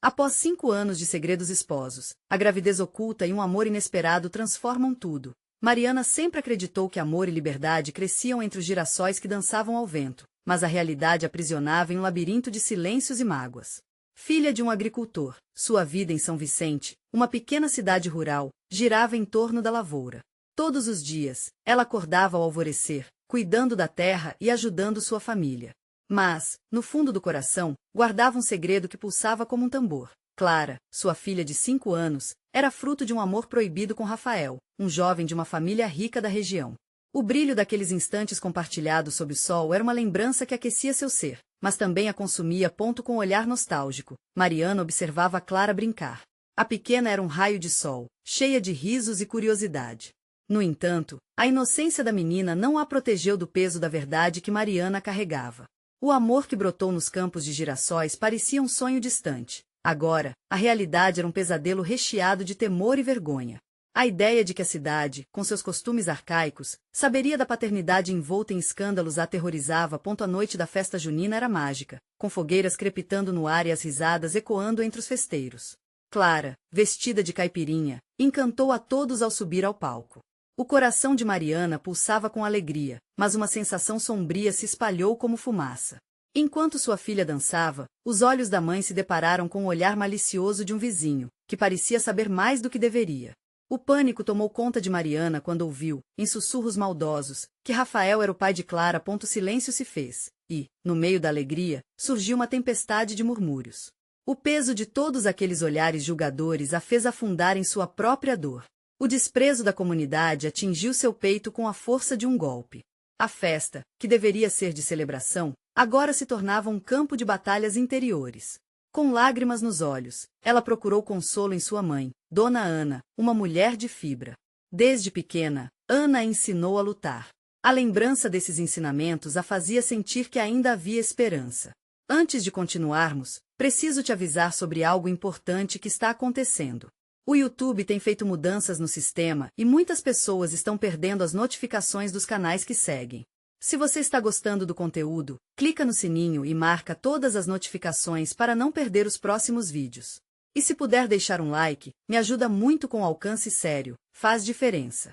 Após 5 anos de segredos esposos, a gravidez oculta e um amor inesperado transformam tudo. Mariana sempre acreditou que amor e liberdade cresciam entre os girassóis que dançavam ao vento, mas a realidade aprisionava em um labirinto de silêncios e mágoas. Filha de um agricultor, sua vida em São Vicente, uma pequena cidade rural, girava em torno da lavoura. Todos os dias, ela acordava ao alvorecer, cuidando da terra e ajudando sua família. Mas, no fundo do coração, guardava um segredo que pulsava como um tambor. Clara, sua filha de 5 anos, era fruto de um amor proibido com Rafael, um jovem de uma família rica da região. O brilho daqueles instantes compartilhados sob o sol era uma lembrança que aquecia seu ser, mas também a consumia. Com um olhar nostálgico, Mariana observava Clara brincar. A pequena era um raio de sol, cheia de risos e curiosidade. No entanto, a inocência da menina não a protegeu do peso da verdade que Mariana carregava. O amor que brotou nos campos de girassóis parecia um sonho distante. Agora, a realidade era um pesadelo recheado de temor e vergonha. A ideia de que a cidade, com seus costumes arcaicos, saberia da paternidade envolta em escândalos a aterrorizava. A noite da festa junina era mágica, com fogueiras crepitando no ar e as risadas ecoando entre os festeiros. Clara, vestida de caipirinha, encantou a todos ao subir ao palco. O coração de Mariana pulsava com alegria, mas uma sensação sombria se espalhou como fumaça. Enquanto sua filha dançava, os olhos da mãe se depararam com o olhar malicioso de um vizinho, que parecia saber mais do que deveria. O pânico tomou conta de Mariana quando ouviu, em sussurros maldosos, que Rafael era o pai de Clara. Silêncio se fez, e, no meio da alegria, surgiu uma tempestade de murmúrios. O peso de todos aqueles olhares julgadores a fez afundar em sua própria dor. O desprezo da comunidade atingiu seu peito com a força de um golpe. A festa, que deveria ser de celebração, agora se tornava um campo de batalhas interiores. Com lágrimas nos olhos, ela procurou consolo em sua mãe, Dona Ana, uma mulher de fibra. Desde pequena, Ana a ensinou a lutar. A lembrança desses ensinamentos a fazia sentir que ainda havia esperança. Antes de continuarmos, preciso te avisar sobre algo importante que está acontecendo. O YouTube tem feito mudanças no sistema e muitas pessoas estão perdendo as notificações dos canais que seguem. Se você está gostando do conteúdo, clica no sininho e marca todas as notificações para não perder os próximos vídeos. E se puder deixar um like, me ajuda muito com alcance sério, faz diferença.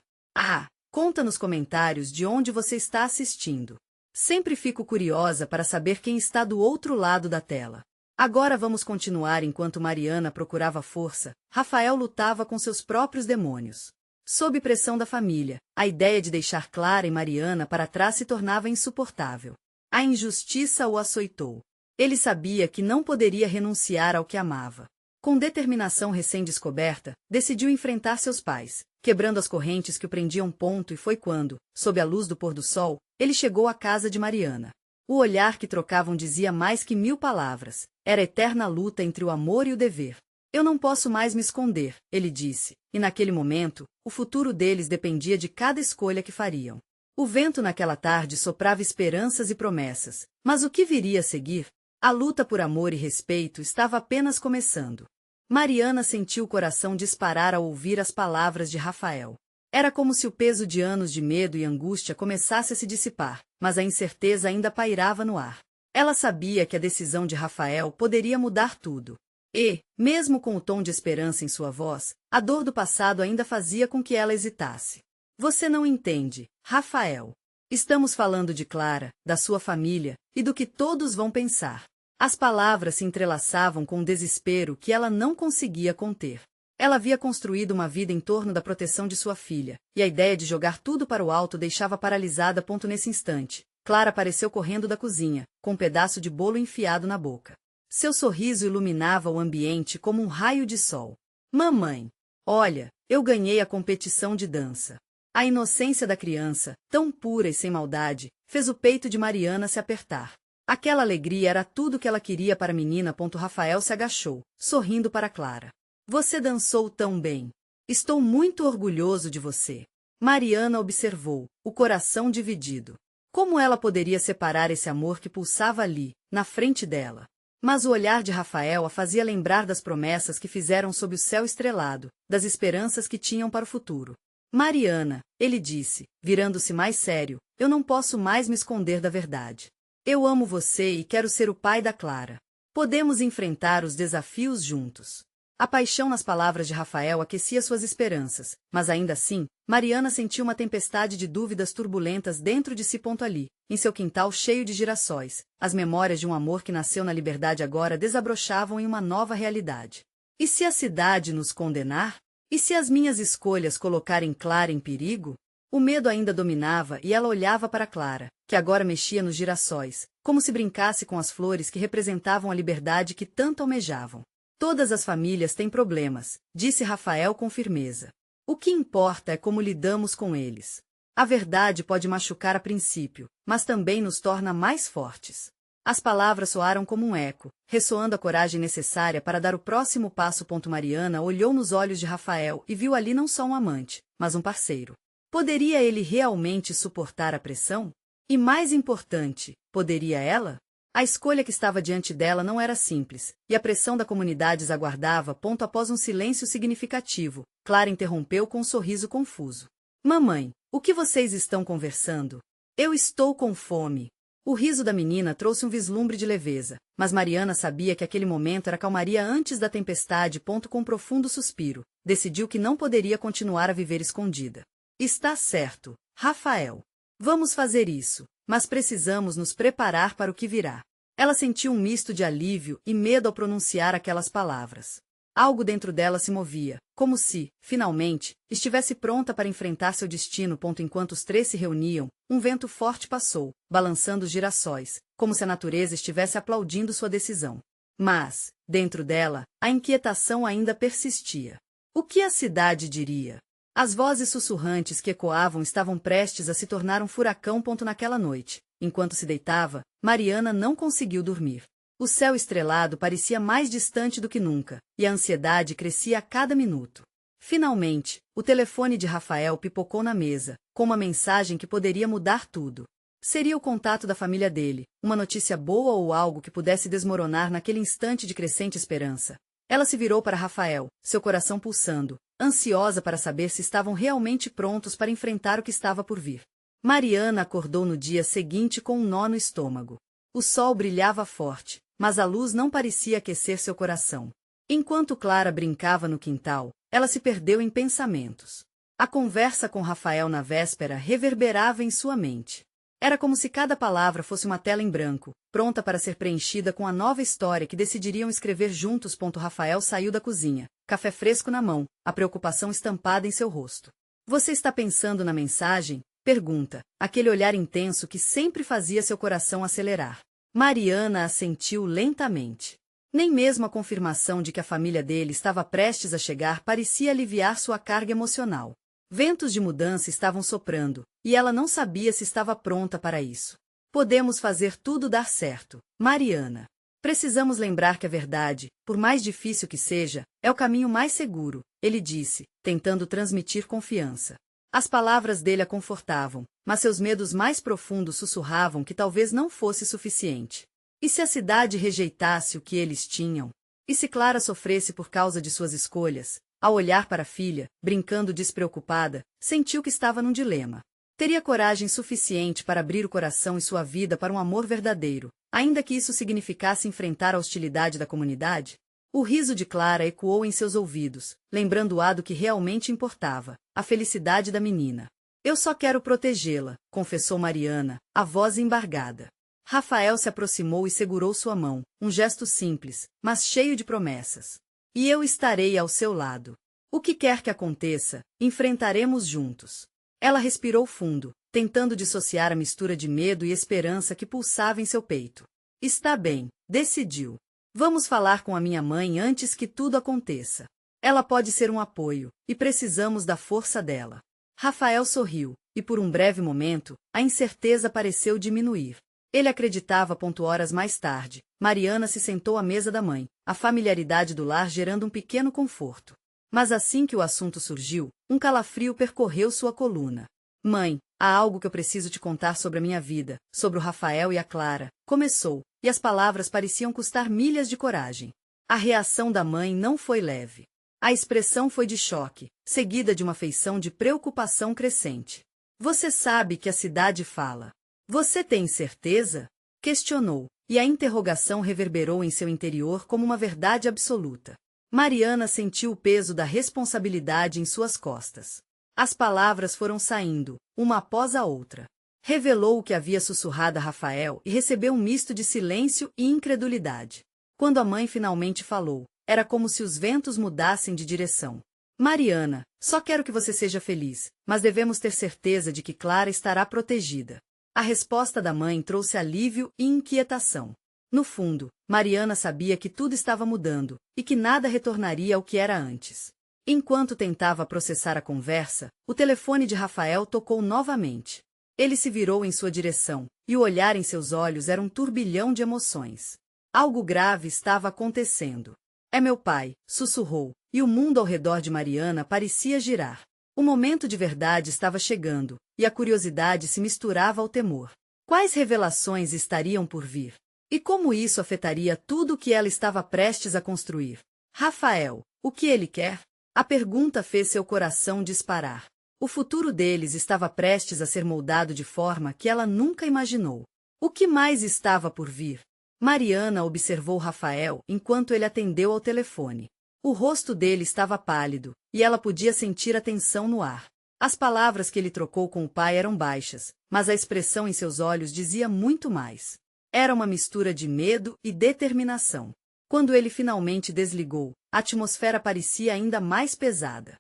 Conta nos comentários de onde você está assistindo. Sempre fico curiosa para saber quem está do outro lado da tela. Agora vamos continuar. Enquanto Mariana procurava força, Rafael lutava com seus próprios demônios. Sob pressão da família, a ideia de deixar Clara e Mariana para trás se tornava insuportável. A injustiça o açoitou. Ele sabia que não poderia renunciar ao que amava. Com determinação recém-descoberta, decidiu enfrentar seus pais, quebrando as correntes que o prendiam. E foi quando, sob a luz do pôr do sol, ele chegou à casa de Mariana. O olhar que trocavam dizia mais que 1000 palavras. Era a eterna luta entre o amor e o dever. Eu não posso mais me esconder, ele disse, e naquele momento, o futuro deles dependia de cada escolha que fariam. O vento naquela tarde soprava esperanças e promessas, mas o que viria a seguir? A luta por amor e respeito estava apenas começando. Mariana sentiu o coração disparar ao ouvir as palavras de Rafael. Era como se o peso de anos de medo e angústia começasse a se dissipar, mas a incerteza ainda pairava no ar. Ela sabia que a decisão de Rafael poderia mudar tudo. E, mesmo com o tom de esperança em sua voz, a dor do passado ainda fazia com que ela hesitasse. Você não entende, Rafael. Estamos falando de Clara, da sua família, e do que todos vão pensar. As palavras se entrelaçavam com um desespero que ela não conseguia conter. Ela havia construído uma vida em torno da proteção de sua filha, e a ideia de jogar tudo para o alto deixava paralisada. Nesse instante, Clara apareceu correndo da cozinha, com um pedaço de bolo enfiado na boca. Seu sorriso iluminava o ambiente como um raio de sol. Mamãe! Olha, eu ganhei a competição de dança. A inocência da criança, tão pura e sem maldade, fez o peito de Mariana se apertar. Aquela alegria era tudo que ela queria para a menina. Rafael se agachou, sorrindo para Clara. Você dançou tão bem. Estou muito orgulhoso de você. Mariana observou, o coração dividido. Como ela poderia separar esse amor que pulsava ali, na frente dela? Mas o olhar de Rafael a fazia lembrar das promessas que fizeram sob o céu estrelado, das esperanças que tinham para o futuro. Mariana, ele disse, virando-se mais sério, eu não posso mais me esconder da verdade. Eu amo você e quero ser o pai da Clara. Podemos enfrentar os desafios juntos. A paixão nas palavras de Rafael aquecia suas esperanças, mas ainda assim, Mariana sentiu uma tempestade de dúvidas turbulentas dentro de si. Ali, em seu quintal cheio de girassóis, as memórias de um amor que nasceu na liberdade agora desabrochavam em uma nova realidade. E se a cidade nos condenar? E se as minhas escolhas colocarem Clara em perigo? O medo ainda dominava e ela olhava para Clara, que agora mexia nos girassóis, como se brincasse com as flores que representavam a liberdade que tanto almejavam. Todas as famílias têm problemas, disse Rafael com firmeza. O que importa é como lidamos com eles. A verdade pode machucar a princípio, mas também nos torna mais fortes. As palavras soaram como um eco, ressoando a coragem necessária para dar o próximo passo. Mariana olhou nos olhos de Rafael e viu ali não só um amante, mas um parceiro. Poderia ele realmente suportar a pressão? E mais importante, poderia ela? A escolha que estava diante dela não era simples, e a pressão da comunidade as aguardava. Após um silêncio significativo, Clara interrompeu com um sorriso confuso. Mamãe, o que vocês estão conversando? Eu estou com fome. O riso da menina trouxe um vislumbre de leveza, mas Mariana sabia que aquele momento era calmaria antes da tempestade. Com um profundo suspiro, decidiu que não poderia continuar a viver escondida. Está certo, Rafael. Vamos fazer isso, mas precisamos nos preparar para o que virá. Ela sentiu um misto de alívio e medo ao pronunciar aquelas palavras. Algo dentro dela se movia, como se, finalmente, estivesse pronta para enfrentar seu destino. Enquanto os três se reuniam, um vento forte passou, balançando os girassóis, como se a natureza estivesse aplaudindo sua decisão. Mas, dentro dela, a inquietação ainda persistia. O que a cidade diria? As vozes sussurrantes que ecoavam estavam prestes a se tornar um furacão. Naquela noite, enquanto se deitava, Mariana não conseguiu dormir. O céu estrelado parecia mais distante do que nunca, e a ansiedade crescia a cada minuto. Finalmente, o telefone de Rafael pipocou na mesa, com uma mensagem que poderia mudar tudo. Seria o contato da família dele, uma notícia boa ou algo que pudesse desmoronar naquele instante de crescente esperança. Ela se virou para Rafael, seu coração pulsando, ansiosa para saber se estavam realmente prontos para enfrentar o que estava por vir. Mariana acordou no dia seguinte com um nó no estômago. O sol brilhava forte, mas a luz não parecia aquecer seu coração. Enquanto Clara brincava no quintal, ela se perdeu em pensamentos. A conversa com Rafael na véspera reverberava em sua mente. Era como se cada palavra fosse uma tela em branco, pronta para ser preenchida com a nova história que decidiriam escrever juntos. Rafael saiu da cozinha, café fresco na mão, a preocupação estampada em seu rosto. Você está pensando na mensagem? Pergunta, aquele olhar intenso que sempre fazia seu coração acelerar. Mariana assentiu lentamente. Nem mesmo a confirmação de que a família dele estava prestes a chegar parecia aliviar sua carga emocional. Ventos de mudança estavam soprando, e ela não sabia se estava pronta para isso. Podemos fazer tudo dar certo, Mariana. Precisamos lembrar que a verdade, por mais difícil que seja, é o caminho mais seguro, ele disse, tentando transmitir confiança. As palavras dele a confortavam, mas seus medos mais profundos sussurravam que talvez não fosse suficiente. E se a cidade rejeitasse o que eles tinham? E se Clara sofresse por causa de suas escolhas? Ao olhar para a filha, brincando despreocupada, sentiu que estava num dilema. Teria coragem suficiente para abrir o coração e sua vida para um amor verdadeiro, ainda que isso significasse enfrentar a hostilidade da comunidade? O riso de Clara ecoou em seus ouvidos, lembrando-a do que realmente importava, a felicidade da menina. Eu só quero protegê-la, confessou Mariana, a voz embargada. Rafael se aproximou e segurou sua mão, um gesto simples, mas cheio de promessas. E eu estarei ao seu lado. O que quer que aconteça, enfrentaremos juntos. Ela respirou fundo, tentando dissociar a mistura de medo e esperança que pulsava em seu peito. Está bem, decidiu. Vamos falar com a minha mãe antes que tudo aconteça. Ela pode ser um apoio, e precisamos da força dela. Rafael sorriu, e por um breve momento, a incerteza pareceu diminuir. Ele acreditava. Horas mais tarde, Mariana se sentou à mesa da mãe, a familiaridade do lar gerando um pequeno conforto. Mas assim que o assunto surgiu, um calafrio percorreu sua coluna. Mãe, há algo que eu preciso te contar sobre a minha vida, sobre o Rafael e a Clara, começou, e as palavras pareciam custar milhas de coragem. A reação da mãe não foi leve. A expressão foi de choque, seguida de uma feição de preocupação crescente. Você sabe que a cidade fala. Você tem certeza? Questionou, e a interrogação reverberou em seu interior como uma verdade absoluta. Mariana sentiu o peso da responsabilidade em suas costas. As palavras foram saindo, uma após a outra. Revelou o que havia sussurrado a Rafael e recebeu um misto de silêncio e incredulidade. Quando a mãe finalmente falou, era como se os ventos mudassem de direção. Mariana, só quero que você seja feliz, mas devemos ter certeza de que Clara estará protegida. A resposta da mãe trouxe alívio e inquietação. No fundo, Mariana sabia que tudo estava mudando, e que nada retornaria ao que era antes. Enquanto tentava processar a conversa, o telefone de Rafael tocou novamente. Ele se virou em sua direção, e o olhar em seus olhos era um turbilhão de emoções. Algo grave estava acontecendo. É meu pai, sussurrou, e o mundo ao redor de Mariana parecia girar. O momento de verdade estava chegando, e a curiosidade se misturava ao temor. Quais revelações estariam por vir? E como isso afetaria tudo o que ela estava prestes a construir? Rafael, o que ele quer? A pergunta fez seu coração disparar. O futuro deles estava prestes a ser moldado de forma que ela nunca imaginou. O que mais estava por vir? Mariana observou Rafael enquanto ele atendeu ao telefone. O rosto dele estava pálido, e ela podia sentir a tensão no ar. As palavras que ele trocou com o pai eram baixas, mas a expressão em seus olhos dizia muito mais. Era uma mistura de medo e determinação. Quando ele finalmente desligou, a atmosfera parecia ainda mais pesada.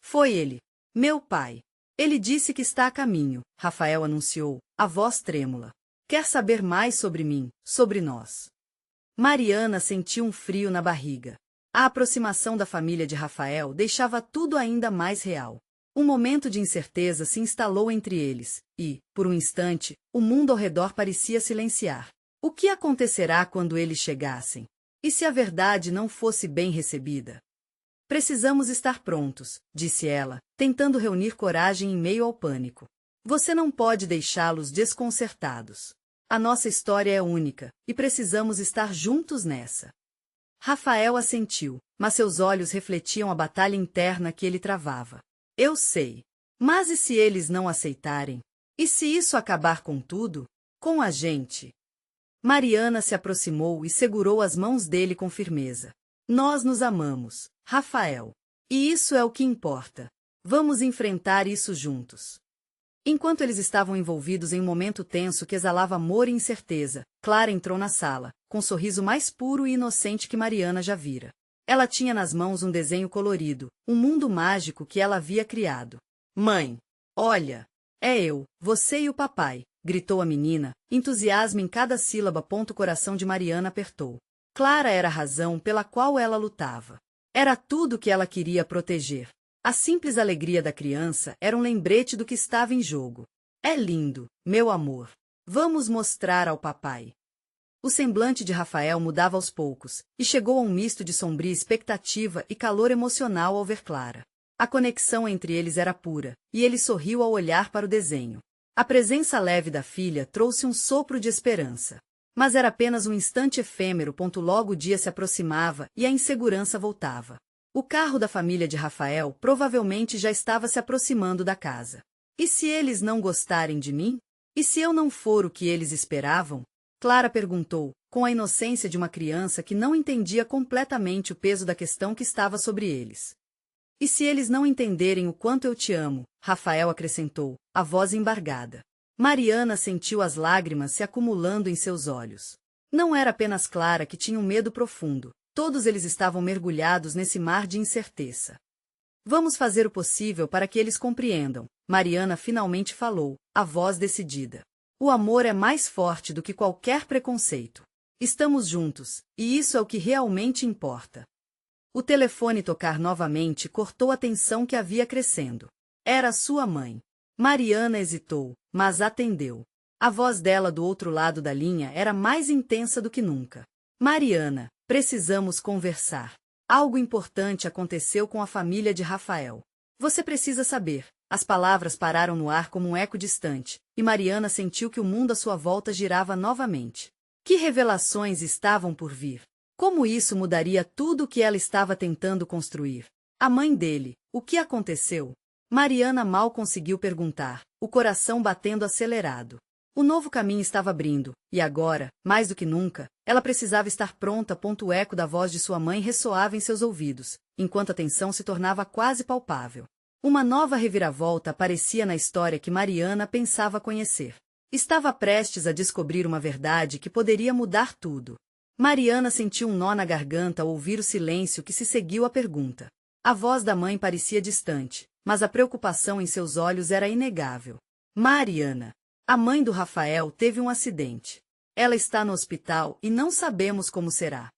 Foi ele. Meu pai. Ele disse que está a caminho, Rafael anunciou, a voz trêmula. Quer saber mais sobre mim, sobre nós? Mariana sentiu um frio na barriga. A aproximação da família de Rafael deixava tudo ainda mais real. Um momento de incerteza se instalou entre eles, e, por um instante, o mundo ao redor parecia silenciar. O que acontecerá quando eles chegassem? E se a verdade não fosse bem recebida? Precisamos estar prontos, disse ela, tentando reunir coragem em meio ao pânico. Você não pode deixá-los desconcertados. A nossa história é única, e precisamos estar juntos nessa. Rafael assentiu, mas seus olhos refletiam a batalha interna que ele travava. Eu sei. Mas e se eles não aceitarem? E se isso acabar com tudo? Com a gente? Mariana se aproximou e segurou as mãos dele com firmeza. Nós nos amamos, Rafael. E isso é o que importa. Vamos enfrentar isso juntos. Enquanto eles estavam envolvidos em um momento tenso que exalava amor e incerteza, Clara entrou na sala, com o sorriso mais puro e inocente que Mariana já vira. Ela tinha nas mãos um desenho colorido, um mundo mágico que ela havia criado. Mãe! Olha! É eu, você e o papai! Gritou a menina, entusiasmo em cada sílaba. O coração de Mariana apertou. Clara era a razão pela qual ela lutava. Era tudo que ela queria proteger. A simples alegria da criança era um lembrete do que estava em jogo. É lindo, meu amor. Vamos mostrar ao papai. O semblante de Rafael mudava aos poucos, e chegou a um misto de sombria expectativa e calor emocional ao ver Clara. A conexão entre eles era pura, e ele sorriu ao olhar para o desenho. A presença leve da filha trouxe um sopro de esperança. Mas era apenas um instante efêmero. Logo o dia se aproximava e a insegurança voltava. O carro da família de Rafael provavelmente já estava se aproximando da casa. E se eles não gostarem de mim? E se eu não for o que eles esperavam? Clara perguntou, com a inocência de uma criança que não entendia completamente o peso da questão que estava sobre eles. E se eles não entenderem o quanto eu te amo? Rafael acrescentou, a voz embargada. Mariana sentiu as lágrimas se acumulando em seus olhos. Não era apenas Clara que tinha um medo profundo. Todos eles estavam mergulhados nesse mar de incerteza. Vamos fazer o possível para que eles compreendam. Mariana finalmente falou, a voz decidida. O amor é mais forte do que qualquer preconceito. Estamos juntos, e isso é o que realmente importa. O telefone tocar novamente cortou a tensão que havia crescendo. Era sua mãe. Mariana hesitou, mas atendeu. A voz dela do outro lado da linha era mais intensa do que nunca. Mariana, precisamos conversar. Algo importante aconteceu com a família de Rafael. Você precisa saber. As palavras pararam no ar como um eco distante, e Mariana sentiu que o mundo à sua volta girava novamente. Que revelações estavam por vir? Como isso mudaria tudo o que ela estava tentando construir? A mãe dele, o que aconteceu? Mariana mal conseguiu perguntar, o coração batendo acelerado. O novo caminho estava abrindo, e agora, mais do que nunca, ela precisava estar pronta. O eco da voz de sua mãe ressoava em seus ouvidos, enquanto a tensão se tornava quase palpável. Uma nova reviravolta aparecia na história que Mariana pensava conhecer. Estava prestes a descobrir uma verdade que poderia mudar tudo. Mariana sentiu um nó na garganta ao ouvir o silêncio que se seguiu à pergunta. A voz da mãe parecia distante, mas a preocupação em seus olhos era inegável. Mariana, a mãe do Rafael teve um acidente. Ela está no hospital e não sabemos como será.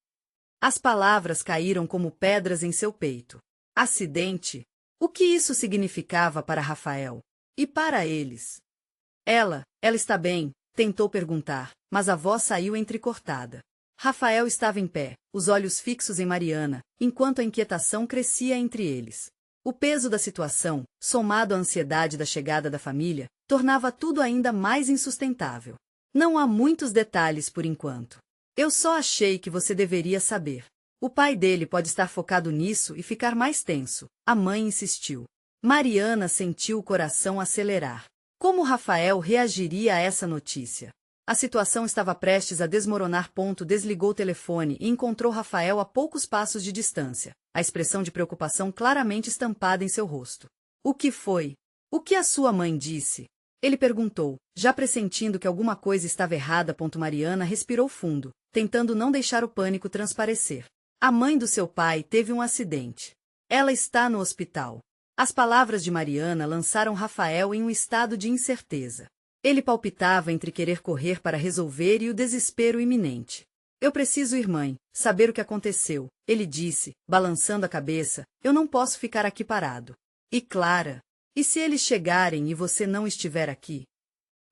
As palavras caíram como pedras em seu peito. Acidente? O que isso significava para Rafael? E para eles? Ela está bem, tentou perguntar, mas a voz saiu entrecortada. Rafael estava em pé, os olhos fixos em Mariana, enquanto a inquietação crescia entre eles. O peso da situação, somado à ansiedade da chegada da família, tornava tudo ainda mais insustentável. Não há muitos detalhes por enquanto. Eu só achei que você deveria saber. O pai dele pode estar focado nisso e ficar mais tenso, a mãe insistiu. Mariana sentiu o coração acelerar. Como Rafael reagiria a essa notícia? A situação estava prestes a desmoronar. Desligou o telefone e encontrou Rafael a poucos passos de distância, a expressão de preocupação claramente estampada em seu rosto. O que foi? O que a sua mãe disse? Ele perguntou, já pressentindo que alguma coisa estava errada. Mariana respirou fundo, tentando não deixar o pânico transparecer. A mãe do seu pai teve um acidente. Ela está no hospital. As palavras de Mariana lançaram Rafael em um estado de incerteza. Ele palpitava entre querer correr para resolver e o desespero iminente. Eu preciso ir, mãe, saber o que aconteceu, ele disse, balançando a cabeça. Eu não posso ficar aqui parado. E Clara? E se eles chegarem e você não estiver aqui?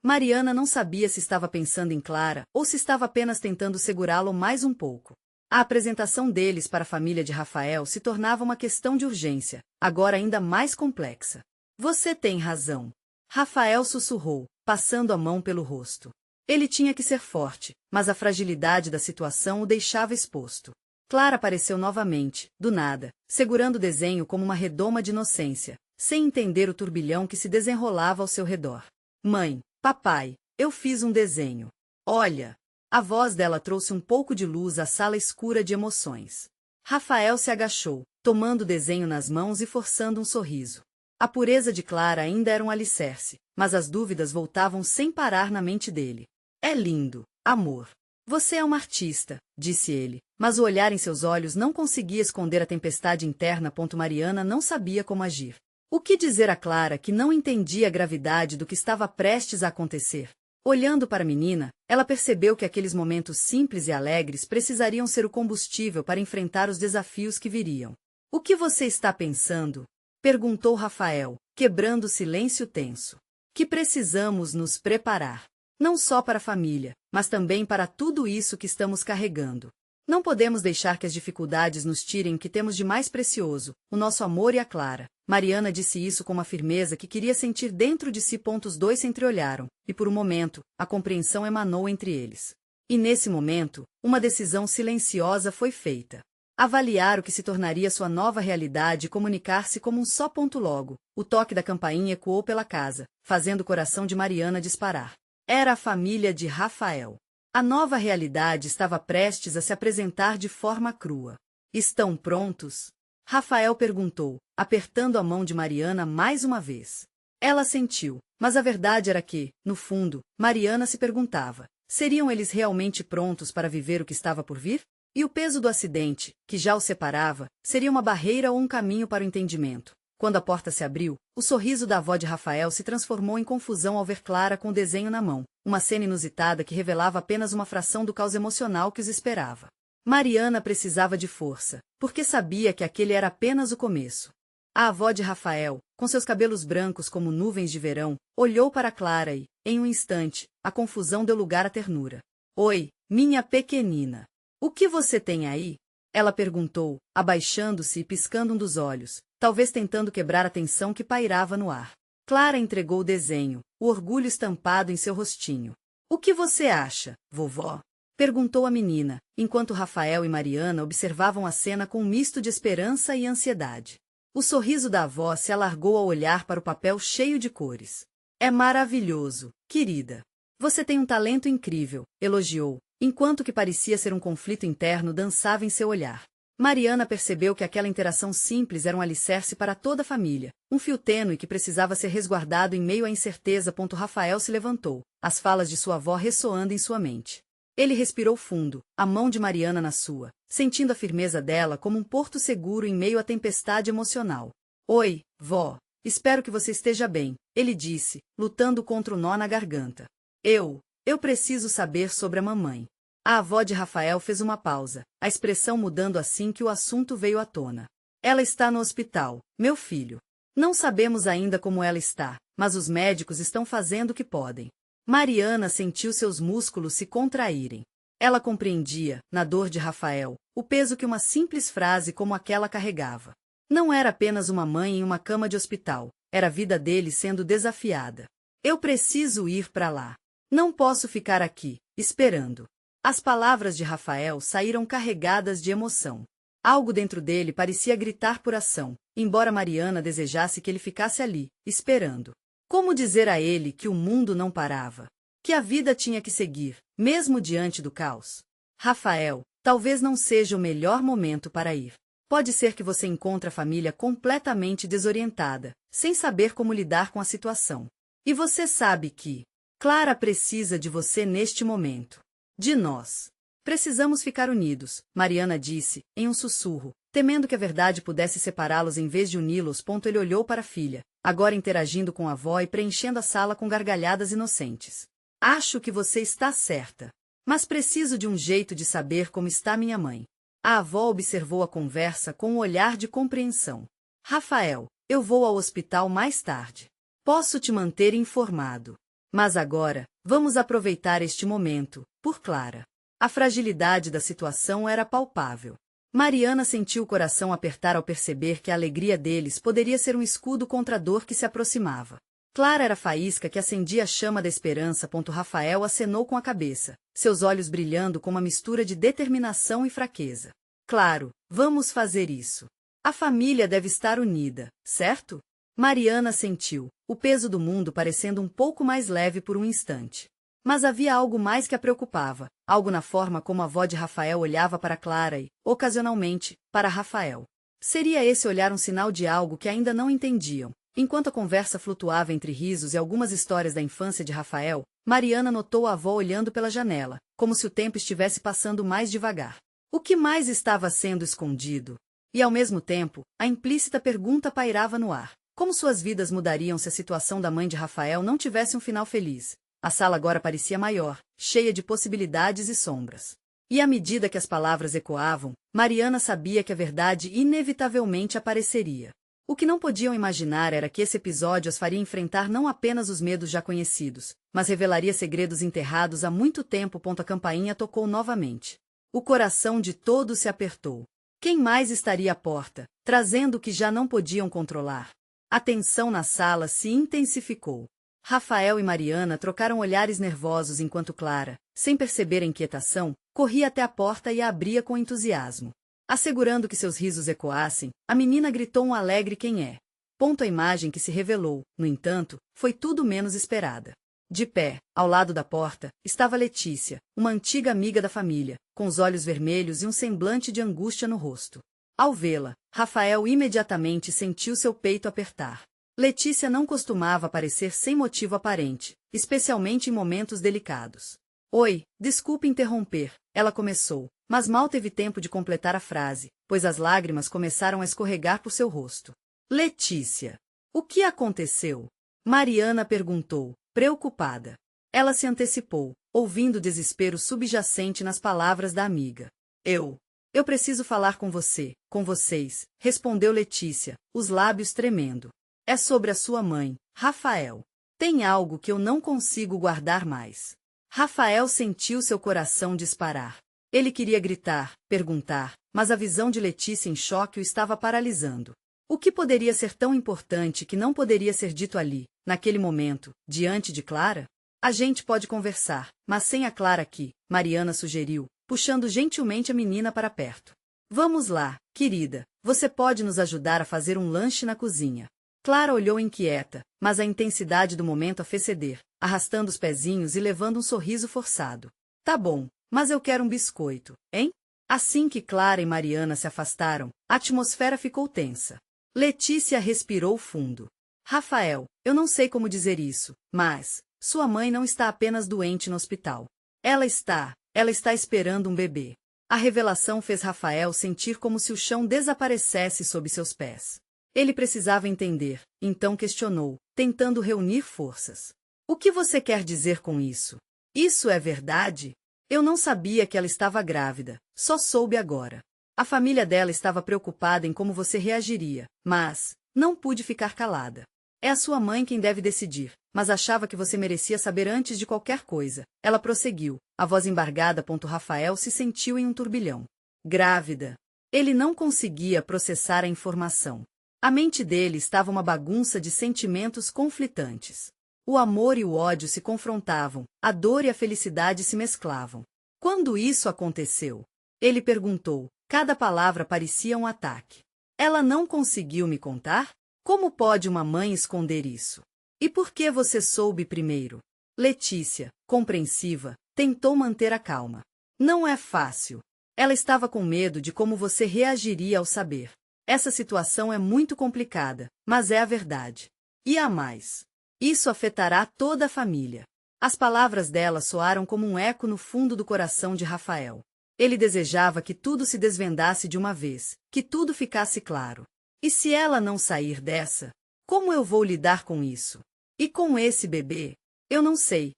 Mariana não sabia se estava pensando em Clara ou se estava apenas tentando segurá-lo mais um pouco. A apresentação deles para a família de Rafael se tornava uma questão de urgência, agora ainda mais complexa. Você tem razão. Rafael sussurrou, passando a mão pelo rosto. Ele tinha que ser forte, mas a fragilidade da situação o deixava exposto. Clara apareceu novamente, do nada, segurando o desenho como uma redoma de inocência, sem entender o turbilhão que se desenrolava ao seu redor. Mãe, papai, eu fiz um desenho. Olha! A voz dela trouxe um pouco de luz à sala escura de emoções. Rafael se agachou, tomando o desenho nas mãos e forçando um sorriso. A pureza de Clara ainda era um alicerce, mas as dúvidas voltavam sem parar na mente dele. É lindo, amor. Você é uma artista, disse ele, mas o olhar em seus olhos não conseguia esconder a tempestade interna. Mariana não sabia como agir. O que dizer a Clara que não entendia a gravidade do que estava prestes a acontecer? Olhando para a menina, ela percebeu que aqueles momentos simples e alegres precisariam ser o combustível para enfrentar os desafios que viriam. O que você está pensando? Perguntou Rafael, quebrando o silêncio tenso. Que precisamos nos preparar. Não só para a família, mas também para tudo isso que estamos carregando. Não podemos deixar que as dificuldades nos tirem o que temos de mais precioso, o nosso amor e a Clara. Mariana disse isso com uma firmeza que queria sentir dentro de si. Os dois se entreolharam, e por um momento, a compreensão emanou entre eles. E nesse momento, uma decisão silenciosa foi feita. Avaliar o que se tornaria sua nova realidade e comunicar-se como um só. Logo, o toque da campainha ecoou pela casa, fazendo o coração de Mariana disparar. Era a família de Rafael. A nova realidade estava prestes a se apresentar de forma crua. Estão prontos? Rafael perguntou, apertando a mão de Mariana mais uma vez. Ela sentiu, mas a verdade era que, no fundo, Mariana se perguntava, seriam eles realmente prontos para viver o que estava por vir? E o peso do acidente, que já os separava, seria uma barreira ou um caminho para o entendimento. Quando a porta se abriu, o sorriso da avó de Rafael se transformou em confusão ao ver Clara com o desenho na mão, uma cena inusitada que revelava apenas uma fração do caos emocional que os esperava. Mariana precisava de força, porque sabia que aquele era apenas o começo. A avó de Rafael, com seus cabelos brancos como nuvens de verão, olhou para Clara e, em um instante, a confusão deu lugar à ternura. Oi, minha pequenina. O que você tem aí? Ela perguntou, abaixando-se e piscando um dos olhos, talvez tentando quebrar a tensão que pairava no ar. Clara entregou o desenho, o orgulho estampado em seu rostinho. O que você acha, vovó? Perguntou a menina, enquanto Rafael e Mariana observavam a cena com um misto de esperança e ansiedade. O sorriso da avó se alargou ao olhar para o papel cheio de cores. É maravilhoso, querida. Você tem um talento incrível, elogiou, enquanto o que parecia ser um conflito interno dançava em seu olhar. Mariana percebeu que aquela interação simples era um alicerce para toda a família, um fio tênue que precisava ser resguardado em meio à incerteza. Rafael se levantou, as falas de sua avó ressoando em sua mente. Ele respirou fundo, a mão de Mariana na sua, sentindo a firmeza dela como um porto seguro em meio à tempestade emocional. Oi, vó. Espero que você esteja bem, ele disse, lutando contra o nó na garganta. Eu preciso saber sobre a mamãe. A avó de Rafael fez uma pausa, a expressão mudando assim que o assunto veio à tona. Ela está no hospital, meu filho. Não sabemos ainda como ela está, mas os médicos estão fazendo o que podem. Mariana sentiu seus músculos se contraírem. Ela compreendia, na dor de Rafael, o peso que uma simples frase como aquela carregava. Não era apenas uma mãe em uma cama de hospital, era a vida dele sendo desafiada. Eu preciso ir para lá. Não posso ficar aqui, esperando. As palavras de Rafael saíram carregadas de emoção. Algo dentro dele parecia gritar por ação, embora Mariana desejasse que ele ficasse ali, esperando. Como dizer a ele que o mundo não parava? Que a vida tinha que seguir, mesmo diante do caos? Rafael, talvez não seja o melhor momento para ir. Pode ser que você encontre a família completamente desorientada, sem saber como lidar com a situação. E você sabe que Clara precisa de você neste momento. De nós. Precisamos ficar unidos, Mariana disse, em um sussurro, temendo que a verdade pudesse separá-los em vez de uni-los. Ele olhou para a filha, agora interagindo com a avó e preenchendo a sala com gargalhadas inocentes. Acho que você está certa. Mas preciso de um jeito de saber como está minha mãe. A avó observou a conversa com um olhar de compreensão. Rafael, eu vou ao hospital mais tarde. Posso te manter informado. Mas agora, vamos aproveitar este momento, por Clara. A fragilidade da situação era palpável. Mariana sentiu o coração apertar ao perceber que a alegria deles poderia ser um escudo contra a dor que se aproximava. Clara era a faísca que acendia a chama da esperança. Rafael acenou com a cabeça, seus olhos brilhando com uma mistura de determinação e fraqueza. Claro, vamos fazer isso. A família deve estar unida, certo? Mariana sentiu, o peso do mundo parecendo um pouco mais leve por um instante. Mas havia algo mais que a preocupava, algo na forma como a avó de Rafael olhava para Clara e, ocasionalmente, para Rafael. Seria esse olhar um sinal de algo que ainda não entendiam? Enquanto a conversa flutuava entre risos e algumas histórias da infância de Rafael, Mariana notou a avó olhando pela janela, como se o tempo estivesse passando mais devagar. O que mais estava sendo escondido? E, ao mesmo tempo, a implícita pergunta pairava no ar. Como suas vidas mudariam se a situação da mãe de Rafael não tivesse um final feliz? A sala agora parecia maior, cheia de possibilidades e sombras. E à medida que as palavras ecoavam, Mariana sabia que a verdade inevitavelmente apareceria. O que não podiam imaginar era que esse episódio as faria enfrentar não apenas os medos já conhecidos, mas revelaria segredos enterrados há muito tempo. A campainha tocou novamente. O coração de todos se apertou. Quem mais estaria à porta, trazendo o que já não podiam controlar? A tensão na sala se intensificou. Rafael e Mariana trocaram olhares nervosos enquanto Clara, sem perceber a inquietação, corria até a porta e a abria com entusiasmo. Assegurando que seus risos ecoassem, a menina gritou um alegre "quem é?". A imagem que se revelou, no entanto, foi tudo menos esperada. De pé, ao lado da porta, estava Letícia, uma antiga amiga da família, com os olhos vermelhos e um semblante de angústia no rosto. Ao vê-la, Rafael imediatamente sentiu seu peito apertar. Letícia não costumava aparecer sem motivo aparente, especialmente em momentos delicados. Oi, desculpe interromper, ela começou, mas mal teve tempo de completar a frase, pois as lágrimas começaram a escorregar por seu rosto. Letícia, o que aconteceu? Mariana perguntou, preocupada. Ela se antecipou, ouvindo o desespero subjacente nas palavras da amiga. Eu preciso falar com você, com vocês, respondeu Letícia, os lábios tremendo. É sobre a sua mãe, Rafael. Tem algo que eu não consigo guardar mais. Rafael sentiu seu coração disparar. Ele queria gritar, perguntar, mas a visão de Letícia em choque o estava paralisando. O que poderia ser tão importante que não poderia ser dito ali, naquele momento, diante de Clara? A gente pode conversar, mas sem a Clara aqui, Mariana sugeriu, puxando gentilmente a menina para perto. Vamos lá, querida, você pode nos ajudar a fazer um lanche na cozinha. Clara olhou inquieta, mas a intensidade do momento a fez ceder, arrastando os pezinhos e levando um sorriso forçado. Tá bom, mas eu quero um biscoito, hein? Assim que Clara e Mariana se afastaram, a atmosfera ficou tensa. Letícia respirou fundo. Rafael, eu não sei como dizer isso, mas sua mãe não está apenas doente no hospital. Ela está esperando um bebê. A revelação fez Rafael sentir como se o chão desaparecesse sob seus pés. Ele precisava entender, então questionou, tentando reunir forças. O que você quer dizer com isso? Isso é verdade? Eu não sabia que ela estava grávida, só soube agora. A família dela estava preocupada em como você reagiria, mas não pude ficar calada. É a sua mãe quem deve decidir, mas achava que você merecia saber antes de qualquer coisa. Ela prosseguiu, a voz embargada. Rafael se sentiu em um turbilhão. Grávida. Ele não conseguia processar a informação. A mente dele estava uma bagunça de sentimentos conflitantes. O amor e o ódio se confrontavam, a dor e a felicidade se mesclavam. Quando isso aconteceu? Ele perguntou, cada palavra parecia um ataque. Ela não conseguiu me contar? Como pode uma mãe esconder isso? E por que você soube primeiro? Letícia, compreensiva, tentou manter a calma. Não é fácil. Ela estava com medo de como você reagiria ao saber. Essa situação é muito complicada, mas é a verdade. E há mais. Isso afetará toda a família. As palavras dela soaram como um eco no fundo do coração de Rafael. Ele desejava que tudo se desvendasse de uma vez, que tudo ficasse claro. E se ela não sair dessa? Como eu vou lidar com isso? E com esse bebê? Eu não sei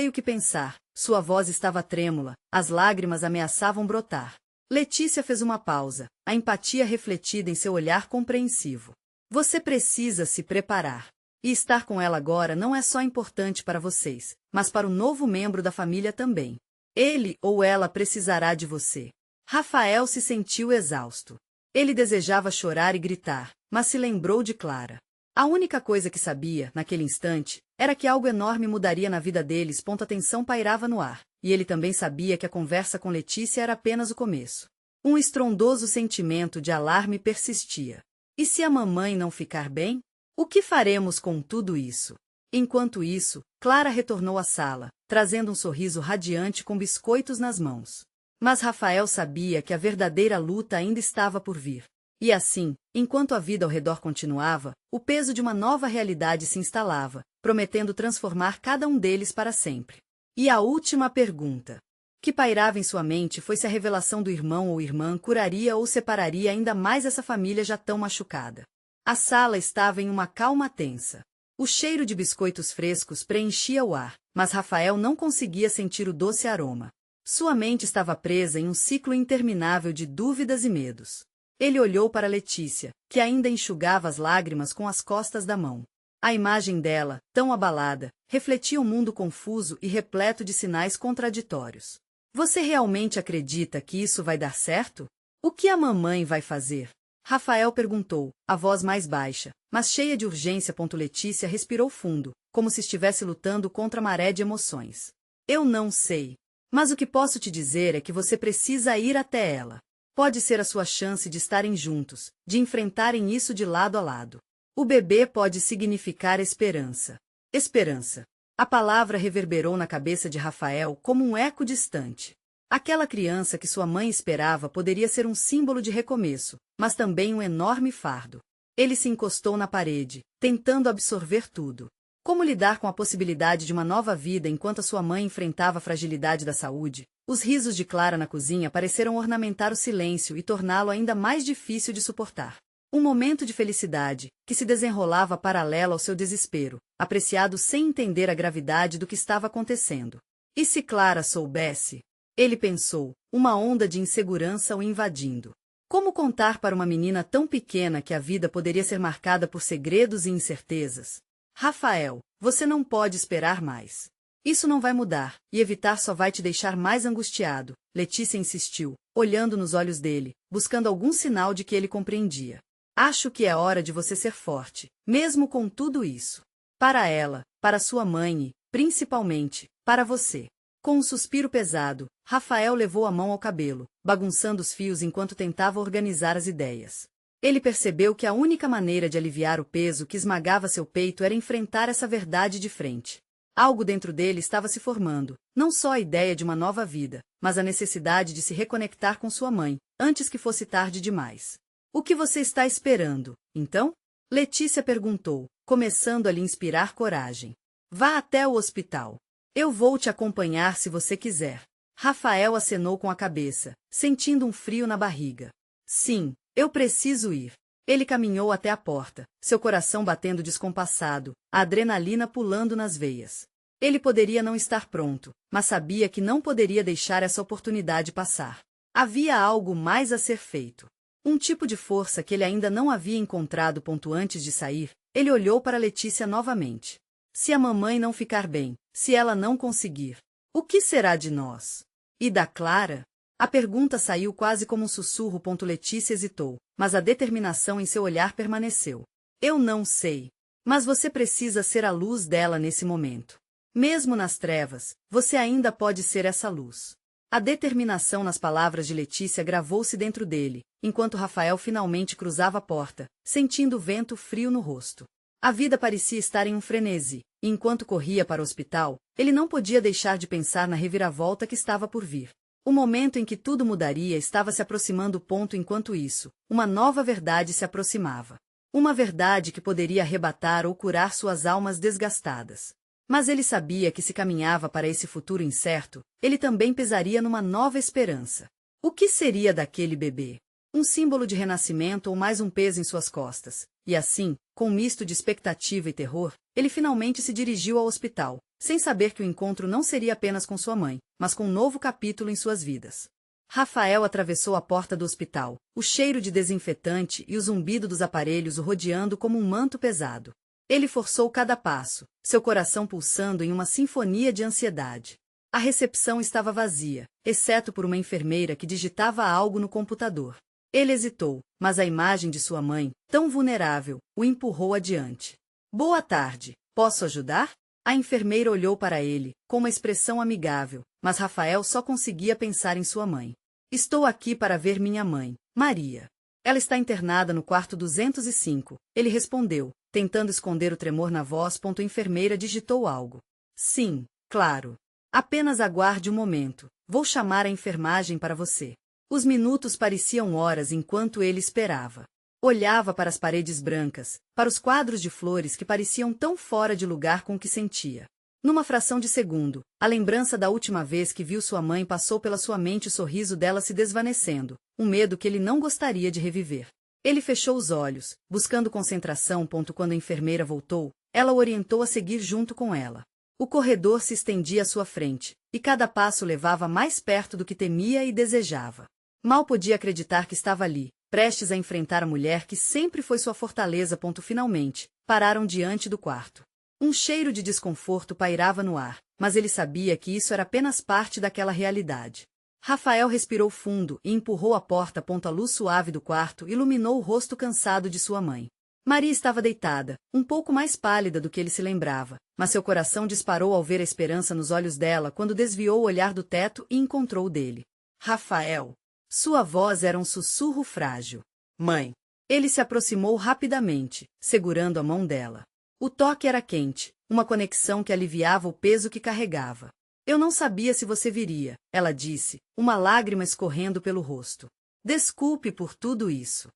o que pensar. Sua voz estava trêmula, as lágrimas ameaçavam brotar. Letícia fez uma pausa, a empatia refletida em seu olhar compreensivo. Você precisa se preparar. E estar com ela agora não é só importante para vocês, mas para o novo membro da família também. Ele ou ela precisará de você. Rafael se sentiu exausto. Ele desejava chorar e gritar, mas se lembrou de Clara. A única coisa que sabia, naquele instante, era que algo enorme mudaria na vida deles. A tensão pairava no ar, e ele também sabia que a conversa com Letícia era apenas o começo. Um estrondoso sentimento de alarme persistia. E se a mamãe não ficar bem? O que faremos com tudo isso? Enquanto isso, Clara retornou à sala, trazendo um sorriso radiante com biscoitos nas mãos. Mas Rafael sabia que a verdadeira luta ainda estava por vir. E assim, enquanto a vida ao redor continuava, o peso de uma nova realidade se instalava, prometendo transformar cada um deles para sempre. E a última pergunta que pairava em sua mente foi se a revelação do irmão ou irmã curaria ou separaria ainda mais essa família já tão machucada. A sala estava em uma calma tensa. O cheiro de biscoitos frescos preenchia o ar, mas Rafael não conseguia sentir o doce aroma. Sua mente estava presa em um ciclo interminável de dúvidas e medos. Ele olhou para Letícia, que ainda enxugava as lágrimas com as costas da mão. A imagem dela, tão abalada, refletia um mundo confuso e repleto de sinais contraditórios. Você realmente acredita que isso vai dar certo? O que a mamãe vai fazer? Rafael perguntou, a voz mais baixa, mas cheia de urgência. Letícia respirou fundo, como se estivesse lutando contra a maré de emoções. Eu não sei. Mas o que posso te dizer é que você precisa ir até ela. Pode ser a sua chance de estarem juntos, de enfrentarem isso de lado a lado. O bebê pode significar esperança. Esperança. A palavra reverberou na cabeça de Rafael como um eco distante. Aquela criança que sua mãe esperava poderia ser um símbolo de recomeço, mas também um enorme fardo. Ele se encostou na parede, tentando absorver tudo. Como lidar com a possibilidade de uma nova vida enquanto a sua mãe enfrentava a fragilidade da saúde? Os risos de Clara na cozinha pareceram ornamentar o silêncio e torná-lo ainda mais difícil de suportar. Um momento de felicidade, que se desenrolava paralelo ao seu desespero, apreciado sem entender a gravidade do que estava acontecendo. E se Clara soubesse? Ele pensou, uma onda de insegurança o invadindo. Como contar para uma menina tão pequena que a vida poderia ser marcada por segredos e incertezas? Rafael, você não pode esperar mais. Isso não vai mudar, e evitar só vai te deixar mais angustiado, Letícia insistiu, olhando nos olhos dele, buscando algum sinal de que ele compreendia. Acho que é hora de você ser forte, mesmo com tudo isso. Para ela, para sua mãe e, principalmente, para você. Com um suspiro pesado, Rafael levou a mão ao cabelo, bagunçando os fios enquanto tentava organizar as ideias. Ele percebeu que a única maneira de aliviar o peso que esmagava seu peito era enfrentar essa verdade de frente. Algo dentro dele estava se formando, não só a ideia de uma nova vida, mas a necessidade de se reconectar com sua mãe, antes que fosse tarde demais. O que você está esperando, então? Letícia perguntou, começando a lhe inspirar coragem. Vá até o hospital. Eu vou te acompanhar se você quiser. Rafael acenou com a cabeça, sentindo um frio na barriga. Sim, eu preciso ir. Ele caminhou até a porta, seu coração batendo descompassado, a adrenalina pulando nas veias. Ele poderia não estar pronto, mas sabia que não poderia deixar essa oportunidade passar. Havia algo mais a ser feito. Um tipo de força que ele ainda não havia encontrado. Antes de sair, ele olhou para Letícia novamente. Se a mamãe não ficar bem, se ela não conseguir, o que será de nós? E da Clara? A pergunta saiu quase como um sussurro. Letícia hesitou, mas a determinação em seu olhar permaneceu. Eu não sei. Mas você precisa ser a luz dela nesse momento. Mesmo nas trevas, você ainda pode ser essa luz. A determinação nas palavras de Letícia gravou-se dentro dele, enquanto Rafael finalmente cruzava a porta, sentindo o vento frio no rosto. A vida parecia estar em um frenesi, e enquanto corria para o hospital, ele não podia deixar de pensar na reviravolta que estava por vir. O momento em que tudo mudaria estava se aproximando. Enquanto isso, uma nova verdade se aproximava. Uma verdade que poderia arrebatar ou curar suas almas desgastadas. Mas ele sabia que se caminhava para esse futuro incerto, ele também pesaria numa nova esperança. O que seria daquele bebê? Um símbolo de renascimento ou mais um peso em suas costas? E assim, com um misto de expectativa e terror, ele finalmente se dirigiu ao hospital, sem saber que o encontro não seria apenas com sua mãe, mas com um novo capítulo em suas vidas. Rafael atravessou a porta do hospital, o cheiro de desinfetante e o zumbido dos aparelhos o rodeando como um manto pesado. Ele forçou cada passo, seu coração pulsando em uma sinfonia de ansiedade. A recepção estava vazia, exceto por uma enfermeira que digitava algo no computador. Ele hesitou, mas a imagem de sua mãe, tão vulnerável, o empurrou adiante. Boa tarde, posso ajudar? A enfermeira olhou para ele, com uma expressão amigável, mas Rafael só conseguia pensar em sua mãe. Estou aqui para ver minha mãe, Maria. Ela está internada no quarto 205, ele respondeu, tentando esconder o tremor na voz. A enfermeira digitou algo. Sim, claro. Apenas aguarde um momento, vou chamar a enfermagem para você. Os minutos pareciam horas enquanto ele esperava. Olhava para as paredes brancas, para os quadros de flores que pareciam tão fora de lugar com o que sentia. Numa fração de segundo, a lembrança da última vez que viu sua mãe passou pela sua mente, o sorriso dela se desvanecendo, um medo que ele não gostaria de reviver. Ele fechou os olhos, buscando concentração. Quando a enfermeira voltou, ela o orientou a seguir junto com ela. O corredor se estendia à sua frente, e cada passo levava mais perto do que temia e desejava. Mal podia acreditar que estava ali, prestes a enfrentar a mulher que sempre foi sua fortaleza. Finalmente, pararam diante do quarto. Um cheiro de desconforto pairava no ar, mas ele sabia que isso era apenas parte daquela realidade. Rafael respirou fundo e empurrou a porta. A luz suave do quarto iluminou o rosto cansado de sua mãe. Maria estava deitada, um pouco mais pálida do que ele se lembrava, mas seu coração disparou ao ver a esperança nos olhos dela quando desviou o olhar do teto e encontrou o dele. Rafael. Sua voz era um sussurro frágil. Mãe. Ele se aproximou rapidamente, segurando a mão dela. O toque era quente, uma conexão que aliviava o peso que carregava. Eu não sabia se você viria, ela disse, uma lágrima escorrendo pelo rosto. Desculpe por tudo isso.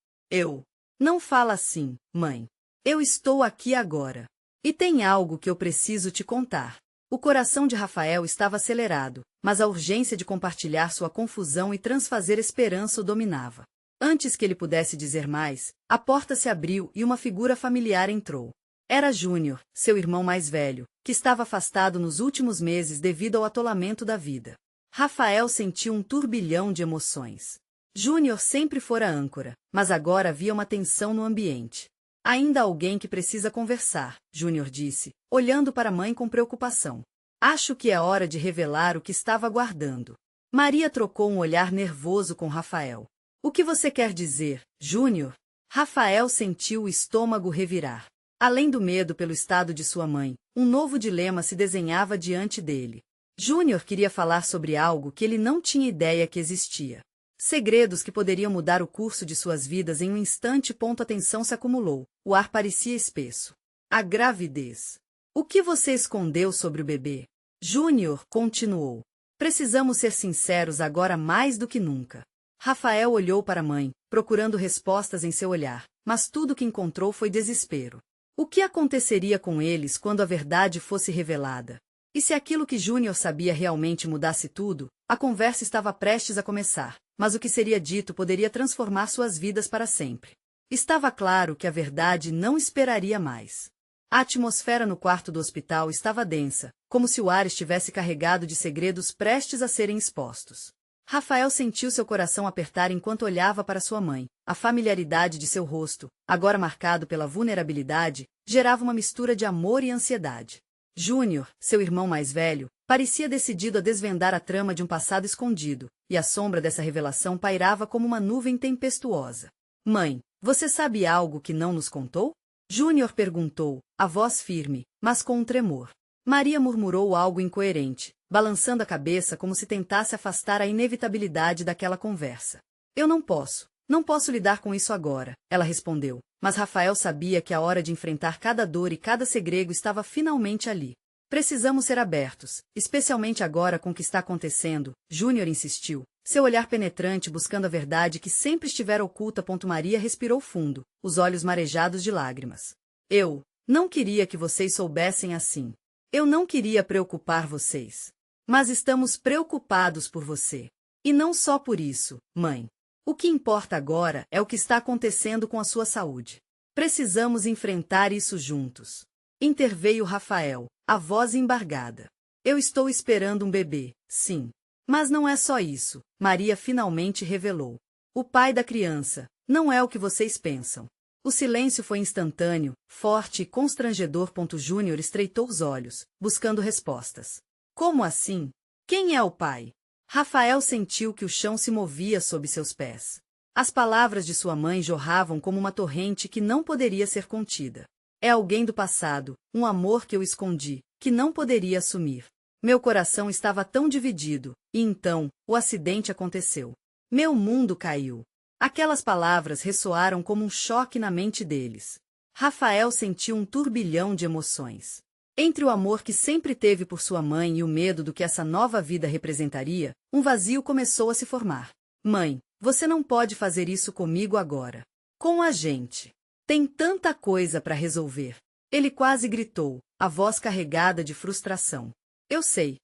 Não fala assim, mãe. Eu estou aqui agora. E tem algo que eu preciso te contar. O coração de Rafael estava acelerado, mas a urgência de compartilhar sua confusão e transfazer esperança o dominava. Antes que ele pudesse dizer mais, a porta se abriu e uma figura familiar entrou. Era Júnior, seu irmão mais velho, que estava afastado nos últimos meses devido ao atolamento da vida. Rafael sentiu um turbilhão de emoções. Júnior sempre fora âncora, mas agora havia uma tensão no ambiente. Ainda há alguém que precisa conversar, Júnior disse, olhando para a mãe com preocupação. Acho que é hora de revelar o que estava guardando. Maria trocou um olhar nervoso com Rafael. O que você quer dizer, Júnior? Rafael sentiu o estômago revirar. Além do medo pelo estado de sua mãe, um novo dilema se desenhava diante dele. Júnior queria falar sobre algo que ele não tinha ideia que existia. Segredos que poderiam mudar o curso de suas vidas em um instante. A tensão se acumulou. O ar parecia espesso. A gravidez. O que você escondeu sobre o bebê? Júnior continuou. Precisamos ser sinceros agora mais do que nunca. Rafael olhou para a mãe, procurando respostas em seu olhar, mas tudo o que encontrou foi desespero. O que aconteceria com eles quando a verdade fosse revelada? E se aquilo que Júnior sabia realmente mudasse tudo? A conversa estava prestes a começar, mas o que seria dito poderia transformar suas vidas para sempre. Estava claro que a verdade não esperaria mais. A atmosfera no quarto do hospital estava densa, como se o ar estivesse carregado de segredos prestes a serem expostos. Rafael sentiu seu coração apertar enquanto olhava para sua mãe. A familiaridade de seu rosto, agora marcado pela vulnerabilidade, gerava uma mistura de amor e ansiedade. Júnior, seu irmão mais velho, parecia decidido a desvendar a trama de um passado escondido, e a sombra dessa revelação pairava como uma nuvem tempestuosa. Mãe, você sabe algo que não nos contou? Júnior perguntou, a voz firme, mas com um tremor. Maria murmurou algo incoerente, balançando a cabeça como se tentasse afastar a inevitabilidade daquela conversa. Eu não posso lidar com isso agora, ela respondeu, mas Rafael sabia que a hora de enfrentar cada dor e cada segredo estava finalmente ali. Precisamos ser abertos, especialmente agora com o que está acontecendo, Júnior insistiu, seu olhar penetrante buscando a verdade que sempre estivera oculta. Maria respirou fundo, os olhos marejados de lágrimas. Eu não queria que vocês soubessem assim. Eu não queria preocupar vocês. Mas estamos preocupados por você. E não só por isso, mãe. O que importa agora é o que está acontecendo com a sua saúde. Precisamos enfrentar isso juntos. Interveio Rafael, a voz embargada. Eu estou esperando um bebê, sim. Mas não é só isso, Maria finalmente revelou. O pai da criança não é o que vocês pensam. O silêncio foi instantâneo, forte e constrangedor. Júnior estreitou os olhos, buscando respostas. Como assim? Quem é o pai? Rafael sentiu que o chão se movia sob seus pés. As palavras de sua mãe jorravam como uma torrente que não poderia ser contida. É alguém do passado, um amor que eu escondi, que não poderia assumir. Meu coração estava tão dividido, e então, o acidente aconteceu. Meu mundo caiu. Aquelas palavras ressoaram como um choque na mente deles. Rafael sentiu um turbilhão de emoções. Entre o amor que sempre teve por sua mãe e o medo do que essa nova vida representaria, um vazio começou a se formar. Mãe, você não pode fazer isso comigo agora. Com a gente. Tem tanta coisa para resolver. Ele quase gritou, a voz carregada de frustração. Eu sei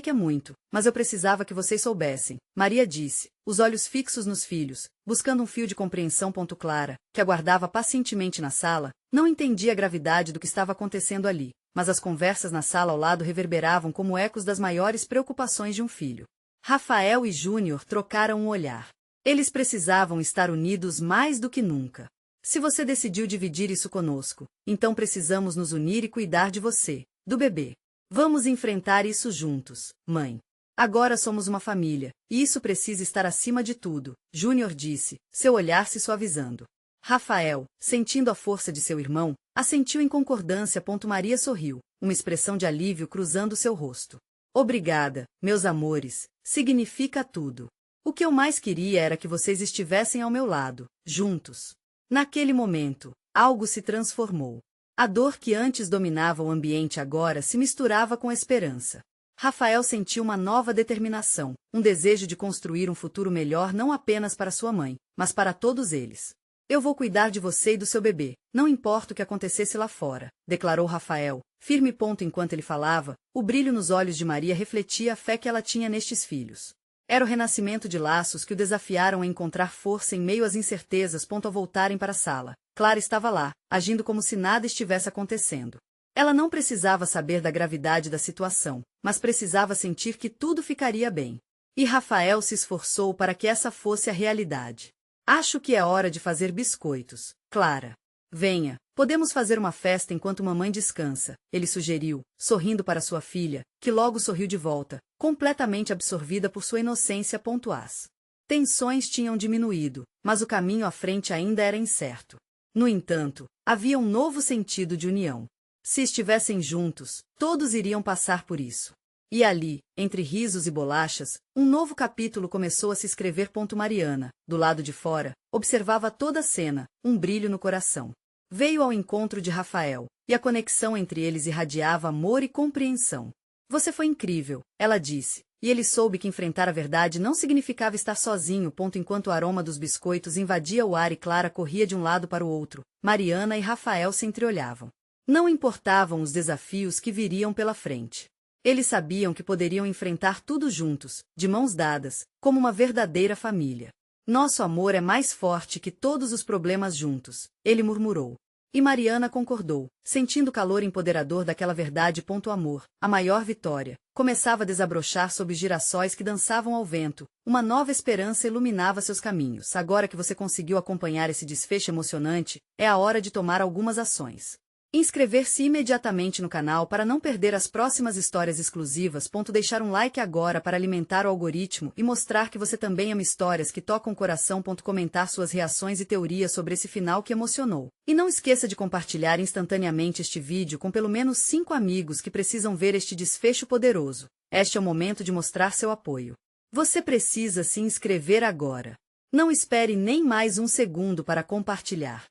que é muito, mas eu precisava que vocês soubessem, Maria disse, os olhos fixos nos filhos, buscando um fio de compreensão. Clara, que aguardava pacientemente na sala, não entendia a gravidade do que estava acontecendo ali, mas as conversas na sala ao lado reverberavam como ecos das maiores preocupações de um filho. Rafael e Júnior trocaram um olhar. Eles precisavam estar unidos mais do que nunca. Se você decidiu dividir isso conosco, então precisamos nos unir e cuidar de você, do bebê. Vamos enfrentar isso juntos, mãe. Agora somos uma família, e isso precisa estar acima de tudo, Júnior disse, seu olhar se suavizando. Rafael, sentindo a força de seu irmão, assentiu em concordância. Maria sorriu, uma expressão de alívio cruzando seu rosto. Obrigada, meus amores, significa tudo. O que eu mais queria era que vocês estivessem ao meu lado, juntos. Naquele momento, algo se transformou. A dor que antes dominava o ambiente agora se misturava com a esperança. Rafael sentiu uma nova determinação, um desejo de construir um futuro melhor não apenas para sua mãe, mas para todos eles. Eu vou cuidar de você e do seu bebê, não importa o que acontecesse lá fora, declarou Rafael, firme. Enquanto ele falava, o brilho nos olhos de Maria refletia a fé que ela tinha nestes filhos. Era o renascimento de laços que o desafiaram a encontrar força em meio às incertezas. Ao voltarem para a sala, Clara estava lá, agindo como se nada estivesse acontecendo. Ela não precisava saber da gravidade da situação, mas precisava sentir que tudo ficaria bem. E Rafael se esforçou para que essa fosse a realidade. Acho que é hora de fazer biscoitos, Clara. Venha, podemos fazer uma festa enquanto mamãe descansa, ele sugeriu, sorrindo para sua filha, que logo sorriu de volta, completamente absorvida por sua inocência. As tensões tinham diminuído, mas o caminho à frente ainda era incerto. No entanto, havia um novo sentido de união. Se estivessem juntos, todos iriam passar por isso. E ali, entre risos e bolachas, um novo capítulo começou a se escrever. Mariana, do lado de fora, observava toda a cena, um brilho no coração. Veio ao encontro de Rafael, e a conexão entre eles irradiava amor e compreensão. Você foi incrível, ela disse, e ele soube que enfrentar a verdade não significava estar sozinho. Enquanto o aroma dos biscoitos invadia o ar e Clara corria de um lado para o outro, Mariana e Rafael se entreolhavam. Não importavam os desafios que viriam pela frente. Eles sabiam que poderiam enfrentar tudo juntos, de mãos dadas, como uma verdadeira família. Nosso amor é mais forte que todos os problemas juntos, ele murmurou. E Mariana concordou, sentindo o calor empoderador daquela verdade. O amor, a maior vitória, começava a desabrochar sob os girassóis que dançavam ao vento. Uma nova esperança iluminava seus caminhos. Agora que você conseguiu acompanhar esse desfecho emocionante, é a hora de tomar algumas ações. Inscrever-se imediatamente no canal para não perder as próximas histórias exclusivas. Deixar um like agora para alimentar o algoritmo e mostrar que você também ama histórias que tocam o coração. Comentar suas reações e teorias sobre esse final que emocionou. E não esqueça de compartilhar instantaneamente este vídeo com pelo menos 5 amigos que precisam ver este desfecho poderoso. Este é o momento de mostrar seu apoio. Você precisa se inscrever agora. Não espere nem mais um segundo para compartilhar.